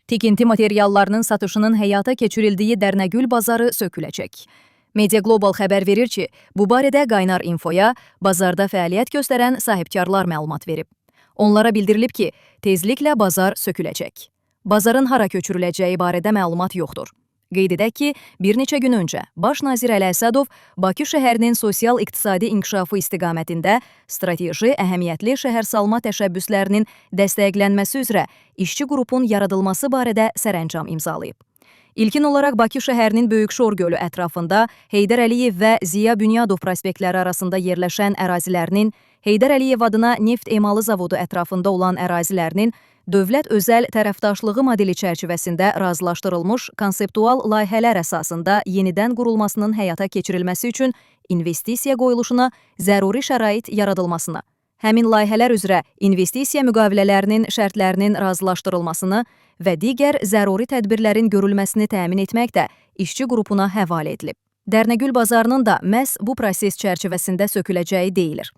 Tikinti materiallarının satışının həyata keçirildiyi Dərnəgül bazarı söküləcək. Media Global xəbər verir ki, bu barədə Qaynar Infoya bazarda fəaliyyət göstərən sahibkarlar məlumat verib. Onlara bildirilib ki, tezliklə bazar söküləcək. Bazarın hara köçürüləcəyi barədə məlumat yoxdur. Qeyd edək ki, bir neçə gün öncə Baş nazir Əli Əsədov Bakı şəhərinin sosial-iqtisadi inkişafı istiqamətində strateji, əhəmiyyətli şəhərsalma təşəbbüslərinin dəstəklənməsi üzrə işçi qrupun yaradılması barədə sərəncam imzalayıb. İlkin olaraq Bakı şəhərinin Böyükşor gölü ətrafında Heydər Əliyev və Ziya Bünyadov prospektləri arasında yerləşən ərazilərinin, Heydər Əliyev adına neft emalı zavodu ətrafında olan ərazilərinin dövlət özəl tərəfdaşlığı modeli çərçivəsində razılaşdırılmış konseptual layihələr əsasında yenidən qurulmasının həyata keçirilməsi üçün investisiya qoyuluşuna zəruri şərait yaradılmasına, həmin layihələr üzrə investisiya müqavilələrinin şərtlərinin razılaşdırılmasını və digər zəruri tədbirlərin görülməsini təmin etmək də işçi qrupuna həvalə edilib. Dərnəgül bazarının da məhz bu proses çərçivəsində söküləcəyi deyilir.